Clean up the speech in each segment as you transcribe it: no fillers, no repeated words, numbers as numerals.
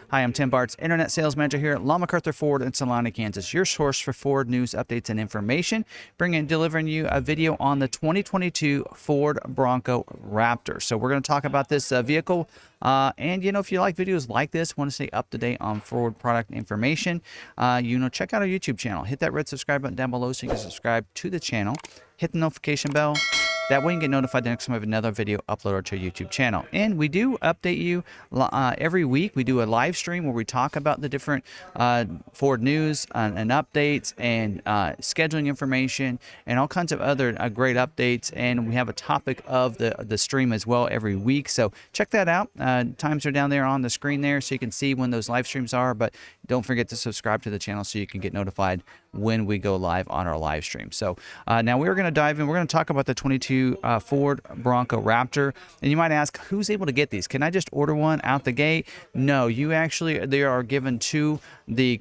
Hi, I'm Tim Bartz, Internet Sales Manager here at McArthur Ford in Salina, Kansas, your source for Ford news, updates, and information, delivering you a video on the 2022 Ford Bronco Raptor. So we're going to talk about this vehicle, and if you like videos like this, want to stay up to date on Ford product information, check out our YouTube channel. Hit that red subscribe button down below so you can subscribe to the channel. Hit the notification bell. That way you can get notified the next time we have another video uploaded to our YouTube channel. And we do update you every week. We do a live stream where we talk about the different Ford news and updates and scheduling information and all kinds of other great updates. And we have a topic of the stream as well every week. So check that out. Times are down there on the screen there so you can see when those live streams are. But don't forget to subscribe to the channel so you can get notified when we go live on our live stream. So now we're going to dive in. We're going to talk about the 22 Ford Bronco Raptor. And you might ask, who's able to get these? Can I just order one out the gate? No, they are given to the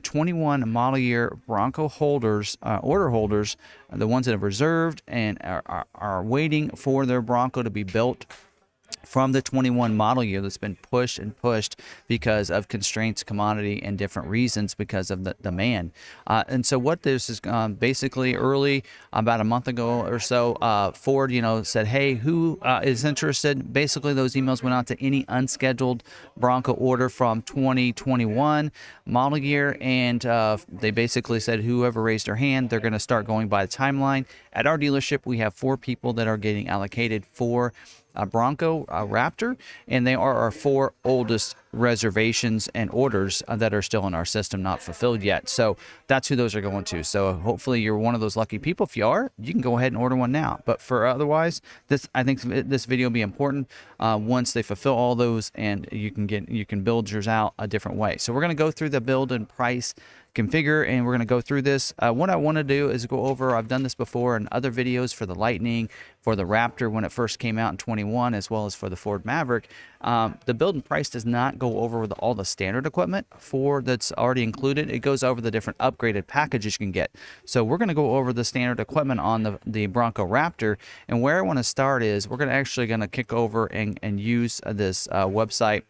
21 model year Bronco holders, order holders, the ones that have reserved and are waiting for their Bronco to be built from the 21 model year that's been pushed and pushed because of constraints, commodity, and different reasons because of the demand. And so what this is basically early, about a month ago or so, Ford, said, hey, who is interested? Basically, those emails went out to any unscheduled Bronco order from 2021 model year, and they basically said whoever raised their hand, they're going to start going by the timeline. At our dealership, we have 4 people that are getting allocated for a Bronco Raptor, and they are our 4 oldest reservations and orders that are still in our system, not fulfilled yet. So that's who those are going to. So hopefully you're one of those lucky people. If you are, you can go ahead and order one now. But for otherwise, I think this video will be important once they fulfill all those, and you can build yours out a different way. So we're going to go through the build and price configure, and we're going to go through this. What I want to do is go over, I've done this before in other videos for the Lightning, for the Raptor when it first came out in 21, as well as for the Ford Maverick. The build and price does not go over with all the standard equipment that's already included. It goes over the different upgraded packages you can get. So we're going to go over the standard equipment on the Bronco Raptor, and where I want to start is we're actually going to kick over and use this website.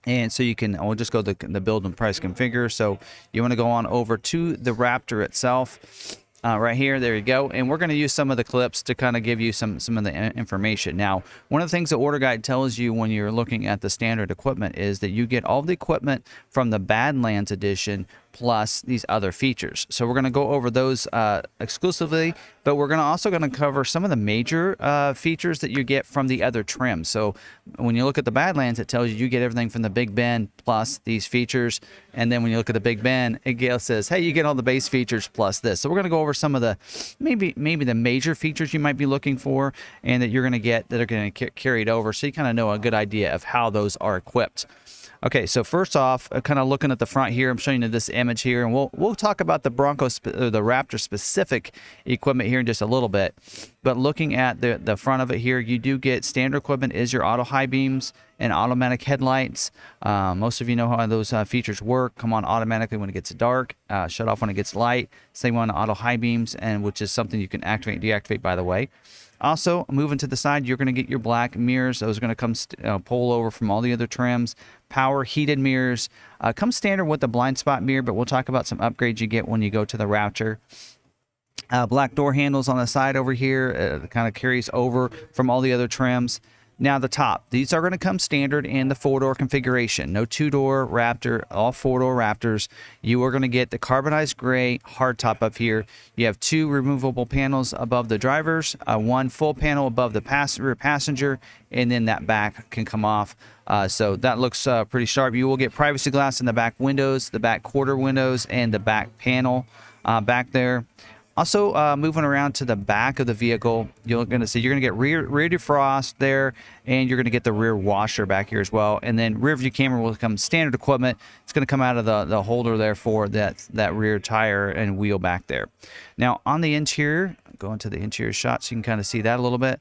And so we'll just go to the build and price configure. So you want to go on over to the Raptor itself. Right here, there you go. And we're going to use some of the clips to kind of give you some of the information. Now, one of the things the order guide tells you when you're looking at the standard equipment is that you get all the equipment from the Badlands edition plus these other features. So we're going to go over those exclusively, but we're also going to cover some of the major features that you get from the other trims. So when you look at the Badlands, it tells you get everything from the Big Ben plus these features. And then when you look at the Big Ben, it says, hey, you get all the base features plus this. So we're going to go over some of the maybe the major features you might be looking for and that you're going to get that are going to get carried over, so you kind of know a good idea of how those are equipped. Okay, so first off, kind of looking at the front here, I'm showing you this image here, and we'll talk about the the Raptor specific equipment here in just a little bit. But looking at the front of it here, you do get standard equipment is your auto high beams and automatic headlights. Most of you know how those features work. Come on automatically when it gets dark, shut off when it gets light. Same on auto high beams, and which is something you can activate and deactivate, by the way. Also, moving to the side, you're going to get your black mirrors. Those are going to come pull over from all the other trims. Power heated mirrors. Come standard with the blind spot mirror, but we'll talk about some upgrades you get when you go to the Raptor. Black door handles on the side over here. Kind of carries over from all the other trims. Now the top, these are going to come standard in the 4-door configuration. No 2-door Raptor, all 4-door Raptors. You are going to get the carbonized gray hardtop up here. You have 2 removable panels above the drivers, 1 full panel above the rear passenger, and then that back can come off. So that looks pretty sharp. You will get privacy glass in the back windows, the back quarter windows, and the back panel back there. Also, moving around to the back of the vehicle, you're going to get rear defrost there, and you're going to get the rear washer back here as well. And then rear view camera will come standard equipment. It's going to come out of the holder there for that rear tire and wheel back there. Now, on the interior, go into the interior shot so you can kind of see that a little bit.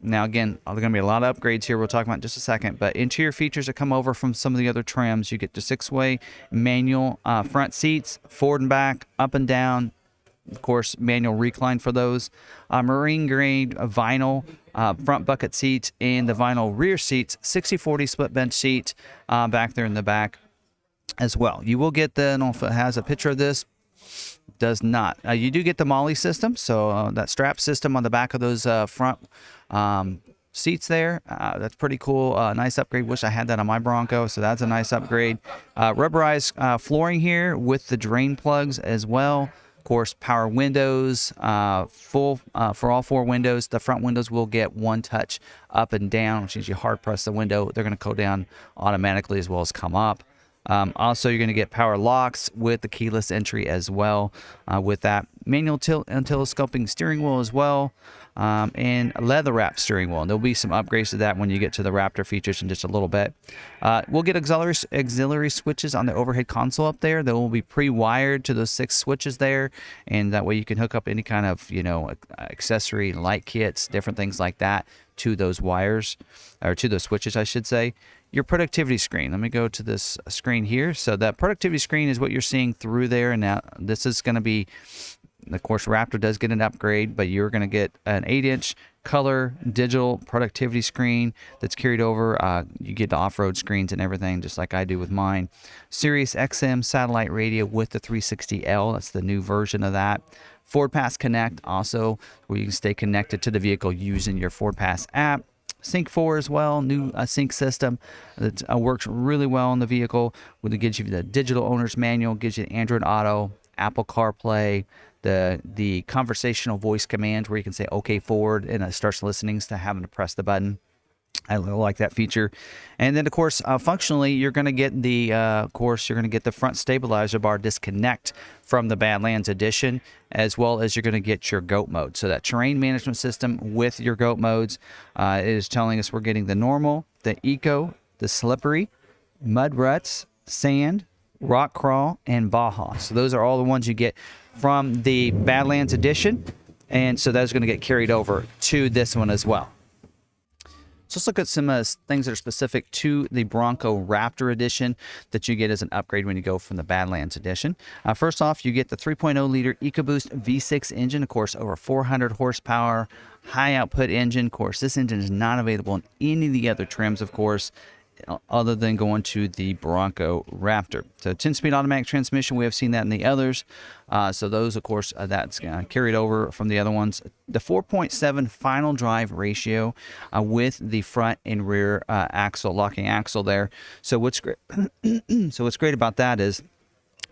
Now, again, there's going to be a lot of upgrades here we'll talk about in just a second, but interior features that come over from some of the other trims. You get the 6-way manual front seats, forward and back, up and down. Of course, manual recline for those. Marine grade vinyl front bucket seats and the vinyl rear seats. 60/40 split bench seat back there in the back. as well. You will get the, I don't know if it has a picture of this, does not. You do get the Molly system, so that strap system on the back of those front seats there. That's pretty cool. Nice upgrade. Wish I had that on my Bronco, so that's a nice upgrade. Rubberized flooring here with the drain plugs as well. Of course, power windows, full for all 4 windows. The front windows will get one touch up and down, which means you hard press the window, they're going to go down automatically as well as come up. Also, you're going to get power locks with the keyless entry as well, with that manual tilt and telescoping steering wheel as well, and leather wrap steering wheel. And there'll be some upgrades to that when you get to the Raptor features in just a little bit. We'll get auxiliary switches on the overhead console up there. They will be pre-wired to those 6 switches there, and that way you can hook up any kind of, you know, accessory light kits, different things like that to those wires, or to those switches, I should say. Your productivity screen. Let me go to this screen here. So that productivity screen is what you're seeing through there. And now this is going to be, of course, Raptor does get an upgrade, but you're going to get an 8-inch color digital productivity screen that's carried over. You get the off-road screens and everything, just like I do with mine. Sirius XM satellite radio with the 360L. That's the new version of that. Ford Pass Connect, also where you can stay connected to the vehicle using your Ford Pass app. Sync 4 as well, new sync system that works really well in the vehicle. It gives you the digital owner's manual, gives you Android Auto, Apple CarPlay, the conversational voice command where you can say "OK Ford" and it starts listening instead of having to press the button. I like that feature. And then, of course, functionally, you're going to get the, the front stabilizer bar disconnect from the Badlands Edition, as well as you're going to get your GOAT mode. So that terrain management system with your GOAT modes is telling us we're getting the normal, the eco, the slippery, mud ruts, sand, rock crawl, and Baja. So those are all the ones you get from the Badlands Edition. And so that's going to get carried over to this one as well. So let's look at some things that are specific to the Bronco Raptor Edition that you get as an upgrade when you go from the Badlands Edition. First off, you get the 3.0-liter EcoBoost V6 engine, of course, over 400 horsepower, high-output engine. Of course, this engine is not available in any of the other trims, of course, other than going to the Bronco Raptor. So 10-speed automatic transmission, we have seen that in the others. So those, of course, that's carried over from the other ones. The 4.7 final drive ratio with the front and rear locking axle there. So what's great, what's great about that is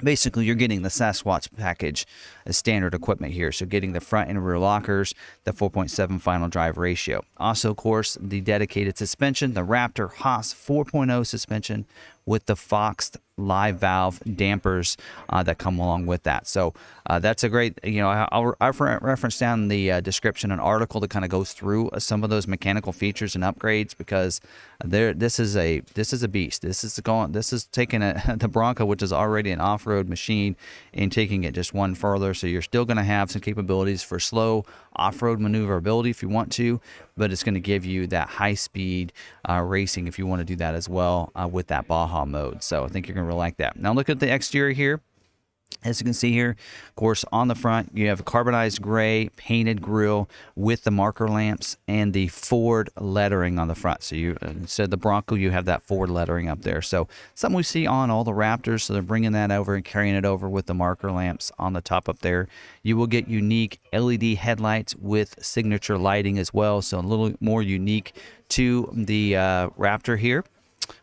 basically you're getting the Sasquatch package as standard equipment here. So getting the front and rear lockers, the 4.7 final drive ratio. Also, of course, the dedicated suspension, the Raptor Haas 4.0 suspension with the Foxed live valve dampers that come along with that. So that's a great, I'll reference down in the description an article that kind of goes through some of those mechanical features and upgrades, because this is a beast. This is taking the Bronco, which is already an off-road machine, and taking it just one further. So you're still going to have some capabilities for slow off-road maneuverability if you want to, but it's going to give you that high-speed racing if you want to do that as well with that Baja mode. So I think you're going to really like that. Now look at the exterior here. As you can see here, of course, on the front, you have a carbonized gray painted grille with the marker lamps and the Ford lettering on the front. So you, instead of the Bronco, you have that Ford lettering up there. So something we see on all the Raptors. So they're bringing that over and carrying it over with the marker lamps on the top up there. You will get unique LED headlights with signature lighting as well. So a little more unique to the Raptor here.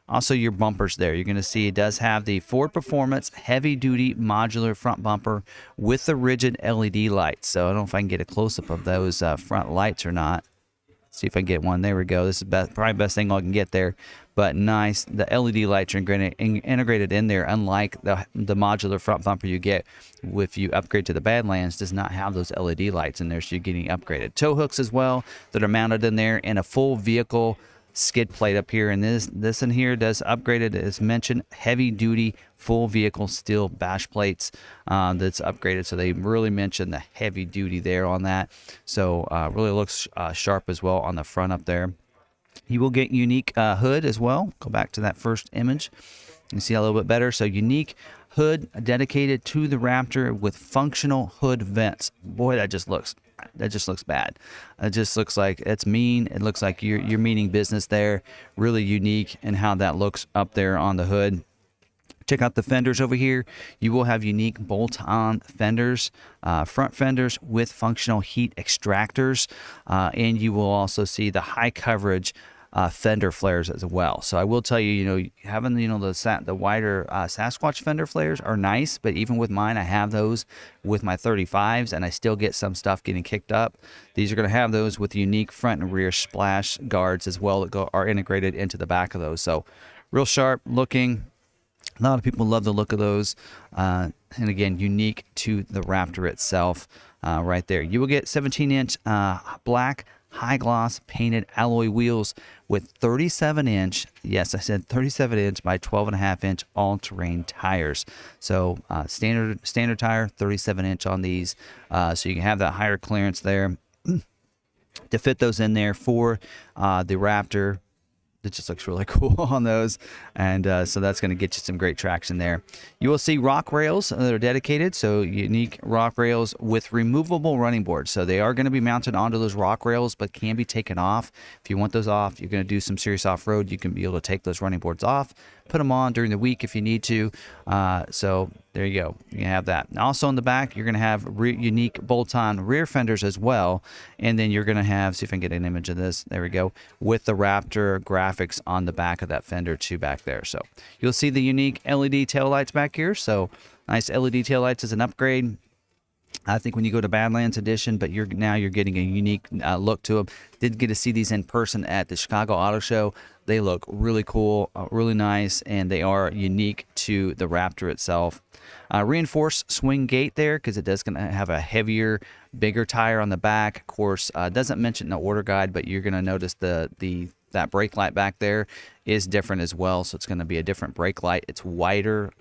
Also, your bumpers there. You're going to see it does have the Ford Performance heavy-duty modular front bumper with the rigid LED lights. So I don't know if I can get a close-up of those front lights or not. Let's see if I can get one. There we go. This is probably the best thing I can get there. But nice. The LED lights are integrated in there, unlike the modular front bumper you get if you upgrade to the Badlands. Does not have those LED lights in there, so you're getting upgraded. Tow hooks as well that are mounted in there, and a full vehicle skid plate up here, and this in here does upgraded, as mentioned, heavy duty full vehicle steel bash plates that's upgraded. So they really mentioned the heavy duty there on that. So really looks sharp as well on the front up there. You will get unique hood as well. Go back to that first image and see a little bit better. So unique hood dedicated to the Raptor with functional hood vents. Boy, that just looks bad. It just looks like it's mean. It looks like you're meaning business there. Really unique in how that looks up there on the hood. Check out the fenders over here. You will have unique bolt-on fenders, front fenders with functional heat extractors, and you will also see the high coverage fender flares as well. So I will tell you, having the wider Sasquatch fender flares are nice, but even with mine, I have those with my 35s, and I still get some stuff getting kicked up. These are going to have those with unique front and rear splash guards as well that are integrated into the back of those. So real sharp looking. A lot of people love the look of those, and again, unique to the Raptor itself right there. You will get 17-inch black high gloss painted alloy wheels with 37-inch, yes, I said 37-inch by 12.5-inch all-terrain tires. So standard tire, 37-inch on these, so you can have that higher clearance there to fit those in there for the Raptor. It just looks really cool on those, and so that's going to get you some great traction there. You will see rock rails that are dedicated, so unique rock rails with removable running boards. So they are going to be mounted onto those rock rails, but can be taken off. If you want those off, you're going to do some serious off-road, you can be able to take those running boards off, put them on during the week if you need to. So there you go. You have that. Also in the back, you're going to have unique bolt-on rear fenders as well. And then you're going to have, see if I can get an image of this. There we go. With the Raptor graphics on the back of that fender too back there. So you'll see the unique LED taillights back here. So nice LED taillights is an upgrade. I think when you go to Badlands Edition, but now you're getting a unique look to them. Did get to see these in person at the Chicago Auto Show. They look really cool, really nice, and they are unique to the Raptor itself. Reinforced swing gate there because it does going to have a heavier, bigger tire on the back. Of course, doesn't mention the order guide, but you're going to notice that brake light back there is different as well. So it's going to be a different brake light. It's wider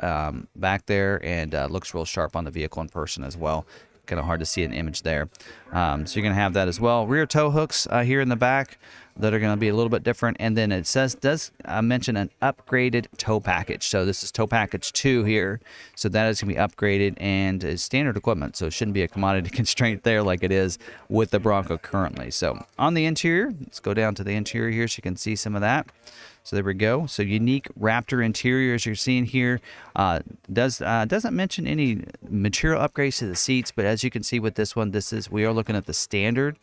back there and looks real sharp on the vehicle in person as well. Kind of hard to see an image there. So you're going to have that as well. Rear tow hooks here in the back that are going to be a little bit different. And then it does mention an upgraded tow package. So this is tow package 2 here. So that is going to be upgraded and is standard equipment. So it shouldn't be a commodity constraint there like it is with the Bronco currently. So on the interior, let's go down to the interior here so you can see some of that. So there we go. So unique Raptor interior as you're seeing here. Doesn't mention any material upgrades to the seats, but as you can see with this one, we are looking at the standard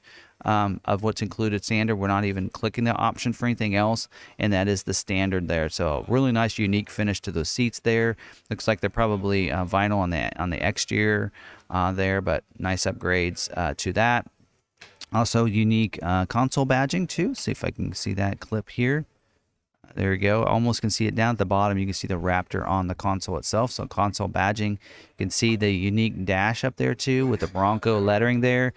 of what's included standard. We're not even clicking the option for anything else, and that is the standard there. So really nice, unique finish to those seats there. Looks like they're probably vinyl on the exterior there, but nice upgrades to that. Also unique console badging too. See if I can see that clip here. There you go. Almost can see it down at the bottom. You can see the Raptor on the console itself. So console badging. You can see the unique dash up there too with the Bronco lettering there.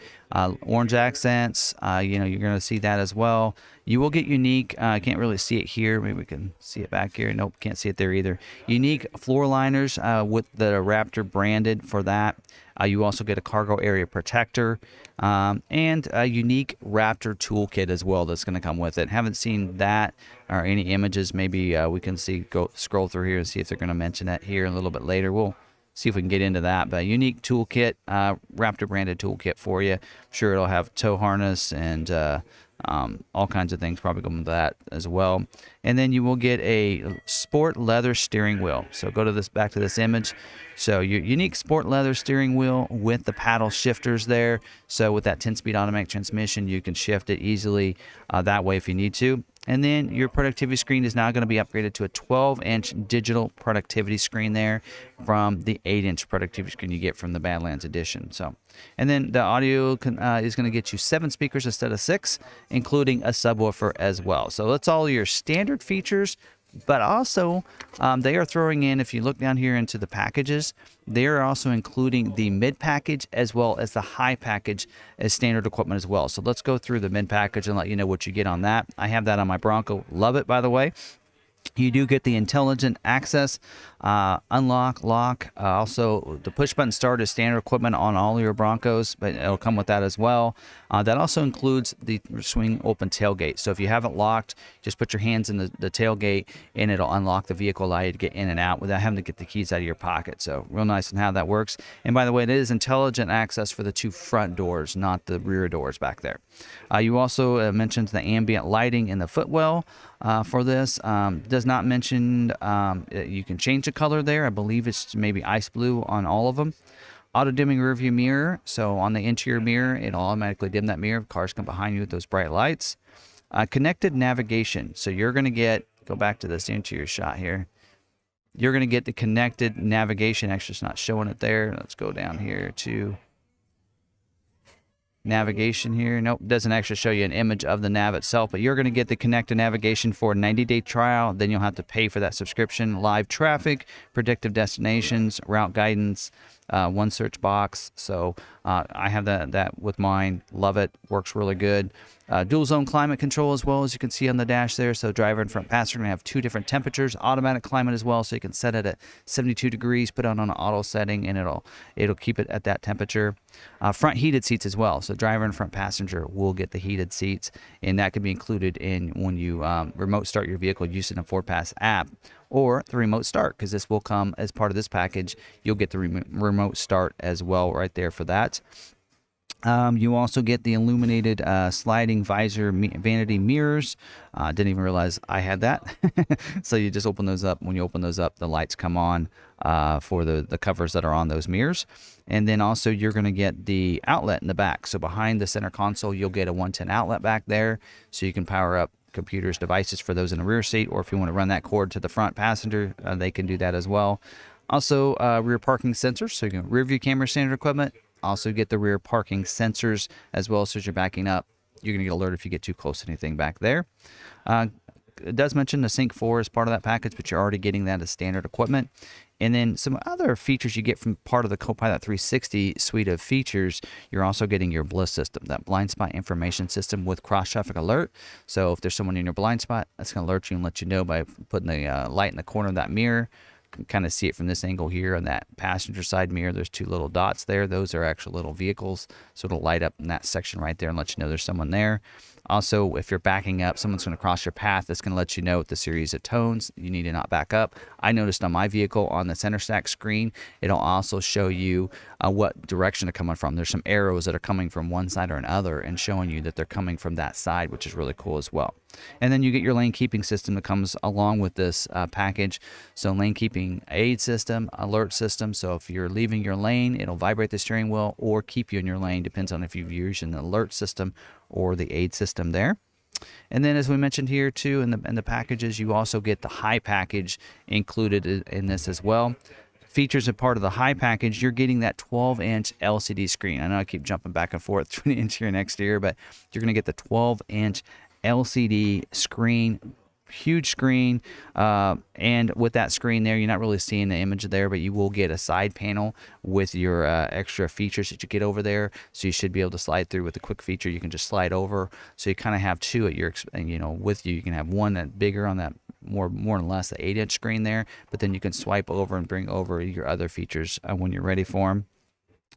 Orange accents. You're going to see that as well. You will get unique. I can't really see it here. Maybe we can see it back here. Nope, can't see it there either. Unique floor liners with the Raptor branded for that. You also get a cargo area protector and a unique Raptor toolkit as well that's going to come with it. Haven't seen that or any images. Maybe we can scroll through here and see if they're going to mention that here a little bit later. We'll see if we can get into that. But a unique toolkit, Raptor branded toolkit for you. I'm sure it'll have tow harness and all kinds of things probably go into that as well. And then you will get a sport leather steering wheel. So go to back to this image. So your unique sport leather steering wheel with the paddle shifters there. So with that 10-speed automatic transmission, you can shift it easily that way if you need to. And then your productivity screen is now going to be upgraded to a 12-inch digital productivity screen there from the 8-inch productivity screen you get from the Badlands Edition. So, and then the audio is going to get you 7 speakers instead of 6, including a subwoofer as well. So that's all your standard features. But also, they are throwing in, if you look down here into the packages, they are also including the mid package as well as the high package as standard equipment as well. So let's go through the mid package and let you know what you get on that. I have that on my Bronco. Love it, by the way. You do get the intelligent access, unlock, lock. Also, the push button start is standard equipment on all your Broncos, but it'll come with that as well. That also includes the swing open tailgate. So if you have it locked, just put your hands in the tailgate and it'll unlock the vehicle, allow you to get in and out without having to get the keys out of your pocket. So real nice in how that works. And by the way, it is intelligent access for the 2 front doors, not the rear doors back there. You also mentioned the ambient lighting in the footwell for this. does not mention you can change the color there. I believe it's maybe ice blue on all of them. Auto dimming rear view mirror. So on the interior mirror, it'll automatically dim that mirror if cars come behind you with those bright lights. Connected navigation. So you're going to get, go back to this interior shot here. You're going to get the connected navigation. Actually, it's not showing it there. Let's go down here to navigation here. Nope, doesn't actually show you an image of the nav itself, but you're going to get the connected navigation for a 90-day trial. Then you'll have to pay for that subscription. Live traffic, predictive destinations, route guidance, one search box. So I have that with mine. Love it. Works really good. Dual zone climate control as well, as you can see on the dash there. So driver and front passenger are going to have 2 different temperatures. Automatic climate as well, so you can set it at 72 degrees, put it on an auto setting, and it'll keep it at that temperature. Front heated seats as well. So driver and front passenger will get the heated seats, and that can be included in when you remote start your vehicle using the FordPass app or the remote start, because this will come as part of this package. You'll get the remote start as well right there for that. You also get the illuminated sliding visor vanity mirrors. Didn't even realize I had that. So you just open those up. When you open those up, the lights come on for the covers that are on those mirrors. And then also you're going to get the outlet in the back. So behind the center console, you'll get a 110 outlet back there, so you can power up computers, devices for those in the rear seat, or if you want to run that cord to the front passenger, they can do that as well. Also, rear parking sensors, so you can rear view camera standard equipment. Also get the rear parking sensors as well, so as you're backing up, you're going to get alerted if you get too close to anything back there. It does mention the Sync 4 as part of that package, but you're already getting that as standard equipment. And then some other features you get from part of the Copilot 360 suite of features, you're also getting your BLIS system, that blind spot information system with cross-traffic alert. So if there's someone in your blind spot, that's going to alert you and let you know by putting the light in the corner of that mirror. You can kind of see it from this angle here on that passenger side mirror. There's 2 little dots there. Those are actual little vehicles. So it'll light up in that section right there and let you know there's someone there. Also, if you're backing up, someone's going to cross your path. That's going to let you know with the series of tones you need to not back up. I noticed on my vehicle on the center stack screen, it'll also show you what direction they're coming from. There's some arrows that are coming from one side or another and showing you that they're coming from that side, which is really cool as well. And then you get your lane keeping system that comes along with this package. So lane keeping aid system, alert system. So if you're leaving your lane, it'll vibrate the steering wheel or keep you in your lane. Depends on if you're using the alert system or the aid system there. And then as we mentioned here too in the packages, you also get the high package included in this as well. Features a part of the high package, you're getting that 12-inch LCD screen. I know I keep jumping back and forth between interior and exterior, but you're going to get the 12-inch LCD screen, huge screen, and with that screen there, you're not really seeing the image there, but you will get a side panel with your extra features that you get over there. So you should be able to slide through with the quick feature. You can just slide over, so you kind of have 2 at your, with you. You can have one that bigger on that more or less the 8-inch screen there, but then you can swipe over and bring over your other features when you're ready for them.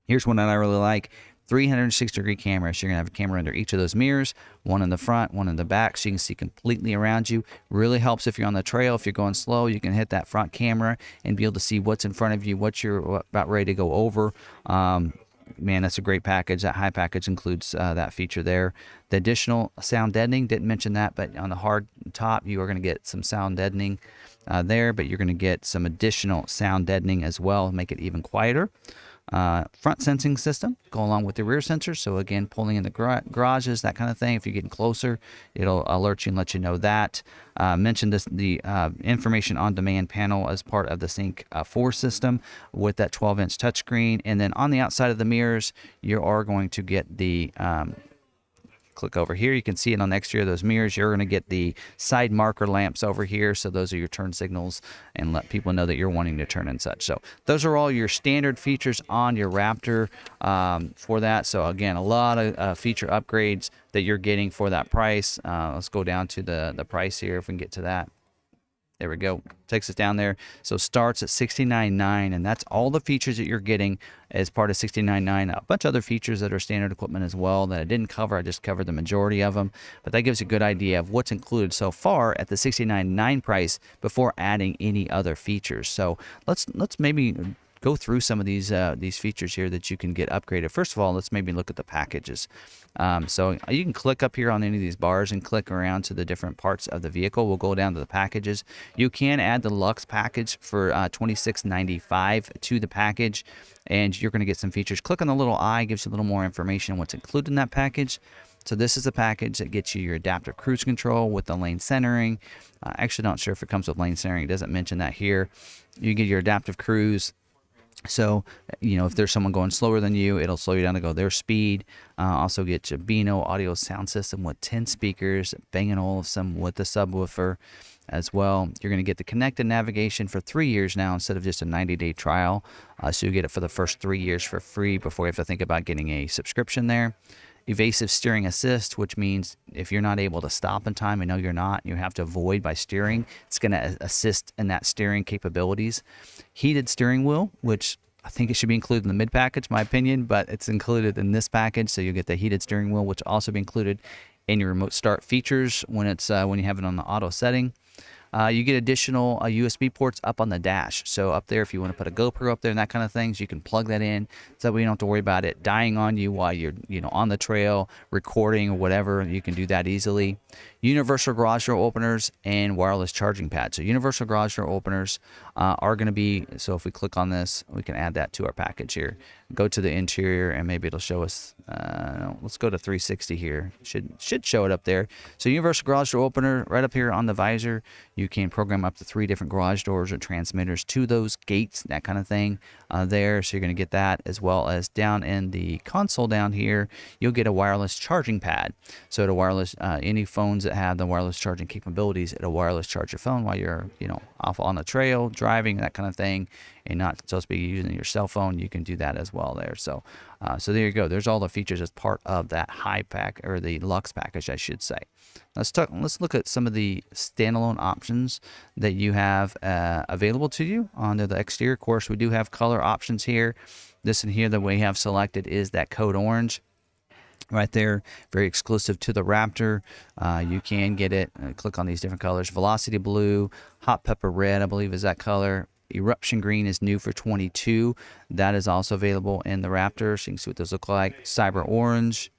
Here's one that I really like. 360-degree camera. So you're going to have a camera under each of those mirrors, one in the front, one in the back, so you can see completely around you. Really helps if you're on the trail. If you're going slow, you can hit that front camera and be able to see what's in front of you, what you're about ready to go over. Man, that's a great package. That high package includes that feature there. The additional sound deadening, didn't mention that, but on the hard top, you are going to get some sound deadening there, but you're going to get some additional sound deadening as well, make it even quieter. Front sensing system go along with the rear sensors. So again, pulling in the garages, that kind of thing. If you're getting closer, it'll alert you and let you know that. Mentioned the information on demand panel as part of the Sync 4 system with that 12-inch touchscreen. And then on the outside of the mirrors, you are going to get the click over here. You can see it on the exterior of those mirrors. You're going to get the side marker lamps over here. So those are your turn signals and let people know that you're wanting to turn and such. So those are all your standard features on your Raptor for that. So again, a lot of feature upgrades that you're getting for that price. Let's go down to the price here if we can get to that. There we go. Takes us down there. So starts at $69.9, and that's all the features that you're getting as part of $69.9. A bunch of other features that are standard equipment as well that I didn't cover. I just covered the majority of them, but that gives you a good idea of what's included so far at the $69.9 price before adding any other features. So let's maybe go through some of these features here that you can get upgraded. First of all, let's maybe look at the packages. So you can click up here on any of these bars and click around to the different parts of the vehicle. We'll go down to the packages. You can add the Lux package for $26.95 to the package, and you're going to get some features. Click on the little eye, gives you a little more information on what's included in that package. So this is a package that gets you your adaptive cruise control with the lane centering. Actually not sure if it comes with lane centering. It doesn't mention that here. You get your adaptive cruise. So, you know, if there's someone going slower than you, it'll slow you down to go their speed. Also get your Beano audio sound system with 10 speakers, Bang & Olufsen with the subwoofer as well. You're going to get the connected navigation for 3 years now instead of just a 90-day trial. So you get it for the first 3 years for free before you have to think about getting a subscription there. Evasive steering assist, which means if you're not able to stop in time, I know you're not, you have to avoid by steering, it's going to assist in that steering capabilities. Heated steering wheel, which I think it should be included in the mid package, my opinion, but it's included in this package. So you get the heated steering wheel, which will also be included in your remote start features when it's when you have it on the auto setting. You get additional USB ports up on the dash. So up there, if you want to put a GoPro up there and that kind of things, you can plug that in so that we don't have to worry about it dying on you while you're, you know, on the trail recording or whatever. You can do that easily. Universal garage door openers and wireless charging pad. So universal garage door openers are going to be, so if we click on this, we can add that to our package here. Go to the interior and maybe it'll show us, let's go to 360 here. Should show it up there. So universal garage door opener right up here on the visor. You can program up to 3 different garage doors or transmitters to those gates, that kind of thing there. So you're going to get that, as well as down in the console down here, you'll get a wireless charging pad. So to wireless, any phones that have the wireless charging capabilities, it'll wireless charge your phone while you're, you know, off on the trail, driving, that kind of thing, and not supposed to be using your cell phone. You can do that as well there. So, so there you go. There's all the features as part of that high pack, or the Lux package, I should say. Let's look at some of the standalone options that you have available to you under the exterior. Of course, we do have color options here. This and here that we have selected is that code orange. Right there, very exclusive to the Raptor. You can get it. Click on these different colors. Velocity blue, hot pepper red, I believe is that color. Eruption green is new for 22. That is also available in the Raptor. So you can see what those look like. Cyber orange.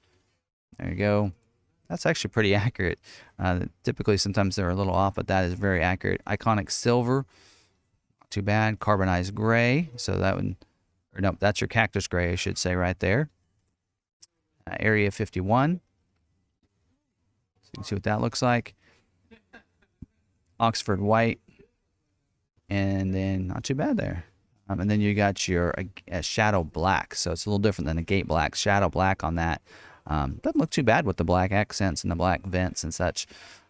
There you go. That's actually pretty accurate. Typically, sometimes they're a little off, but that is very accurate. Iconic silver. Not too bad. Carbonized gray. So that would, or no, that's your cactus gray, I should say, right there. Area 51. So you can see what that looks like. Oxford white. And then not too bad there. And then you got your shadow black. So it's a little different than a gate black. Shadow black on that. Doesn't look too bad with the black accents and the black vents and such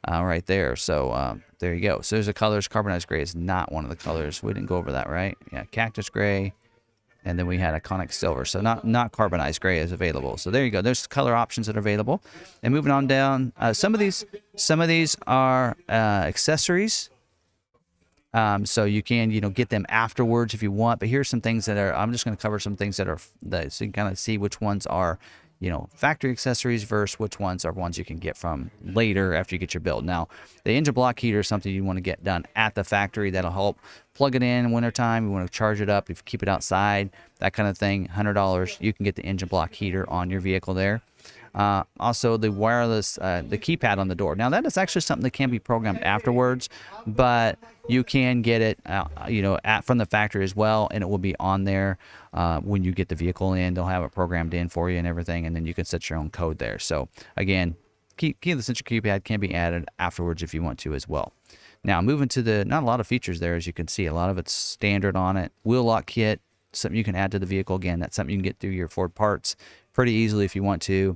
right there. So there you go. So there's the colors. Carbonized gray is not one of the colors. We didn't go over that, right? Yeah, cactus gray. And then we had iconic silver. So not carbonized gray is available. So there you go. There's color options that are available. And moving on down, some of these are accessories. So you can, you know, get them afterwards if you want. But here's some things that are, I'm just going to cover some things that are, so you can kind of see which ones are, you know, factory accessories versus which ones are ones you can get from later after you get your build. Now, the engine block heater is something you want to get done at the factory. That'll help. Plug it in wintertime. You want to charge it up. If you keep it outside, that kind of thing, $100. You can get the engine block heater on your vehicle there. Also, the wireless, the keypad on the door. Now, that is actually something that can be programmed afterwards, but you can get it, you know, from the factory as well, and it will be on there when you get the vehicle in. They'll have it programmed in for you and everything, and then you can set your own code there. So, again, keyless entry keypad can be added afterwards if you want to as well. Now, moving to the, not a lot of features there, as you can see. A lot of it's standard on it. Wheel lock kit, something you can add to the vehicle. Again, that's something you can get through your Ford parts pretty easily if you want to.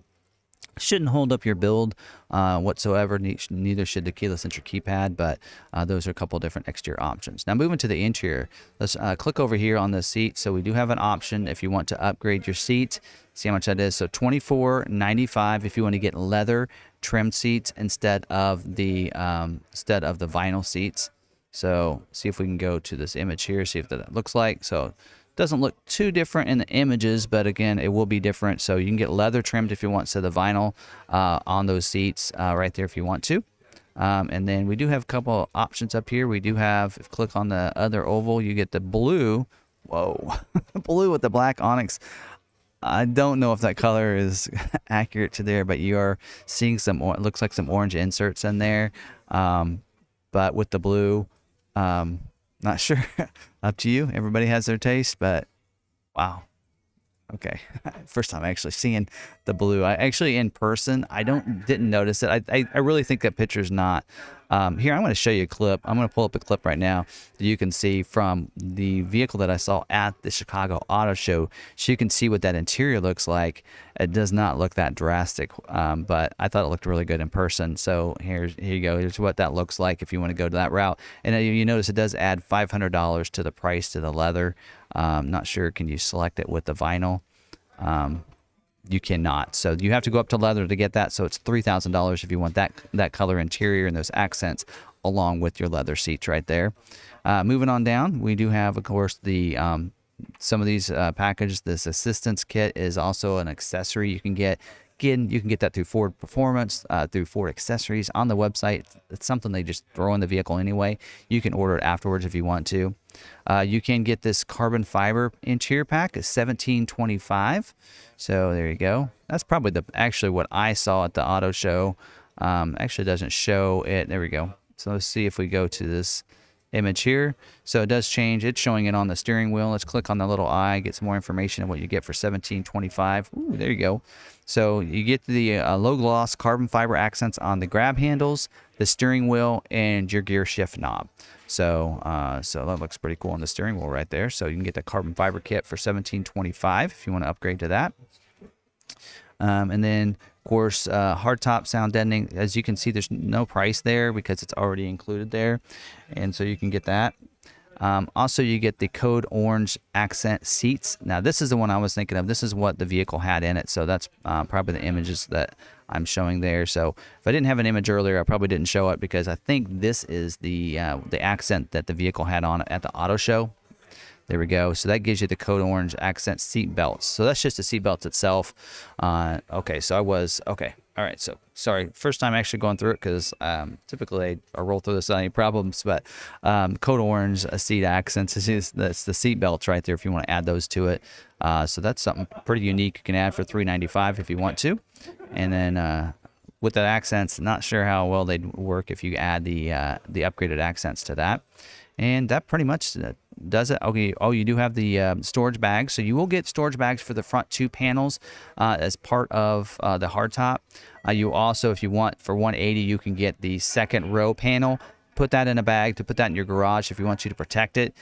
Shouldn't hold up your build whatsoever. Neither should the keyless entry keypad, but those are a couple different exterior options. Now moving to the interior, let's click over here on the seat. So we do have an option if you want to upgrade your seat. See how much that is. So $24.95 if you want to get leather trimmed seats instead of the vinyl seats. So see if we can go to this image here, see if that looks like. So doesn't look too different in the images, but again, it will be different. So you can get leather trimmed if you want, so the vinyl on those seats right there if you want to. And then we do have a couple options up here. We do have, if you click on the other oval, you get the blue Whoa, blue with the black onyx. I don't know if that color is accurate to there, but you are seeing some, it looks like some orange inserts in there. But with the blue, not sure. Up to you. Everybody has their taste, but wow. Okay, first time actually seeing the blue. I actually in person, didn't notice it. I really think that picture's not. Here, I'm going to show you a clip. I'm going to pull up a clip right now that you can see from the vehicle that I saw at the Chicago Auto Show, so you can see what that interior looks like. It does not look that drastic, but I thought it looked really good in person. So here you go. Here's what that looks like if you want to go to that route. And you notice it does add $500 to the price to the leather. Not sure. Can you select it with the vinyl? You cannot. So you have to go up to leather to get that. So it's $3,000 if you want that color interior and those accents along with your leather seats right there. Moving on down, we do have, of course, the some of these packages. This assistance kit is also an accessory you can get. Again, you can get that through Ford Performance, through Ford Accessories on the website. It's something they just throw in the vehicle anyway. You can order it afterwards if you want to. You can get this carbon fiber interior pack. It's $17.25. So there you go. That's probably actually what I saw at the auto show. Actually doesn't show it. There we go. So let's see if we go to this image here. So it does change. It's showing it on the steering wheel. Let's click on the little eye, get some more information on what you get for $17.25. Ooh, there you go. So you get the low gloss carbon fiber accents on the grab handles, the steering wheel, and your gear shift knob. So so that looks pretty cool on the steering wheel right there. So you can get the carbon fiber kit for $17.25 if you want to upgrade to that. And then, of course, hardtop sound deadening. As you can see, there's no price there because it's already included there. And so you can get that. Also, you get the Code Orange accent seats. Now, this is the one I was thinking of. This is what the vehicle had in it. So that's probably the images that I'm showing there. So if I didn't have an image earlier, I probably didn't show it because I think this is the accent that the vehicle had on at the auto show. There we go. So that gives you the Code Orange accent seat belts. So that's just the seat belts itself. Okay, so okay. All right, so sorry. First time actually going through it because typically I roll through this without any problems. But Code Orange seat accents, that's the seat belts right there if you want to add those to it. So that's something pretty unique you can add for $395 if you want to. And then with the accents, not sure how well they'd work if you add the upgraded accents to that. And that pretty much does it. Okay. Oh, you do have the storage bags. So you will get storage bags for the front two panels as part of the hardtop. You also, if you want, for $180, you can get the second row panel. Put that in a bag to put that in your garage if you want you to protect it.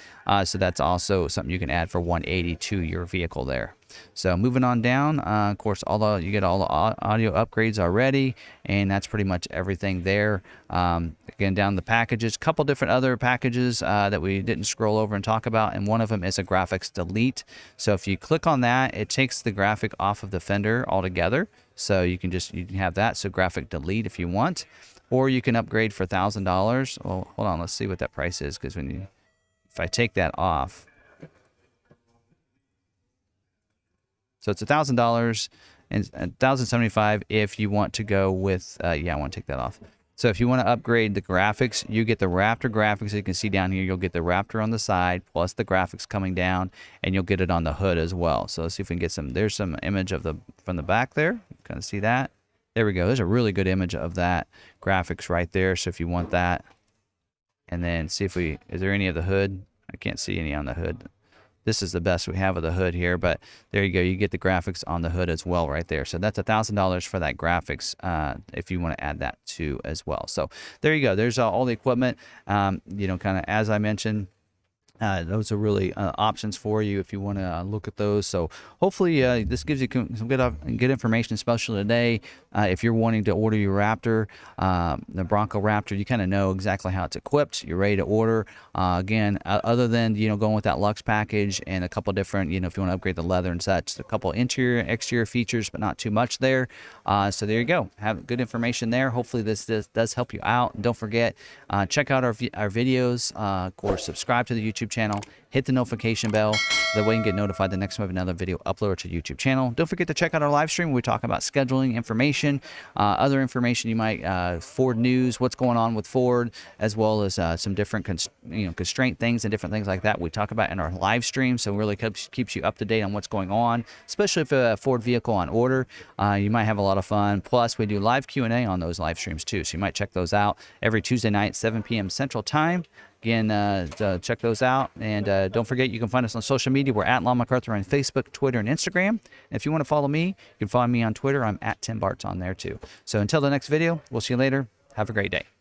So that's also something you can add for $180 to your vehicle there. So moving on down, of course, you get all the audio upgrades already, and that's pretty much everything there. Again, down the packages, a couple different other packages that we didn't scroll over and talk about, and one of them is a graphics delete. So if you click on that, it takes the graphic off of the fender altogether. So you can have that. So graphic delete if you want, or you can upgrade for $1,000. Well, hold on, let's see what that price is, because if I take that off. So it's $1,000 and $1,075 if you want to go with, yeah, I want to take that off. So if you want to upgrade the graphics, you get the Raptor graphics. You can see down here, you'll get the Raptor on the side, plus the graphics coming down, and you'll get it on the hood as well. So let's see if we can get there's some image from the back there. You kind of see that. There we go. There's a really good image of that graphics right there. So if you want that, and then see if is there any of the hood? I can't see any on the hood. This is the best we have of the hood here, but there you go. You get the graphics on the hood as well right there. So that's $1,000 for that graphics if you want to add that too as well. So there you go. There's all the equipment, kind of as I mentioned. Those are really options for you if you want to look at those. So hopefully this gives you some good information, especially today. If you're wanting to order your Raptor, the Bronco Raptor, you kind of know exactly how it's equipped. You're ready to order. Again, other than going with that Luxe package and a couple different, if you want to upgrade the leather and such, a couple interior, exterior features, but not too much there. So there you go. Have good information there. Hopefully this does help you out. And don't forget, check out our videos. Of course, subscribe to the YouTube YouTube channel. Hit the notification bell. That way you can get notified the next time we have another video uploaded to YouTube channel. Don't forget to check out our live stream where we talk about scheduling information, other information you might, Ford news, what's going on with Ford, as well as some different constraint things and different things like that we talk about in our live stream. So it really keeps you up to date on what's going on, especially if a Ford vehicle on order. You might have a lot of fun. Plus, we do live Q&A on those live streams too, so you might check those out every Tuesday night, 7 p.m. Central Time. Again, check those out. And don't forget, you can find us on social media. We're at Lon McArthur on Facebook, Twitter, and Instagram. And if you want to follow me, you can follow me on Twitter. I'm at Tim Bartz on there too. So until the next video, we'll see you later. Have a great day.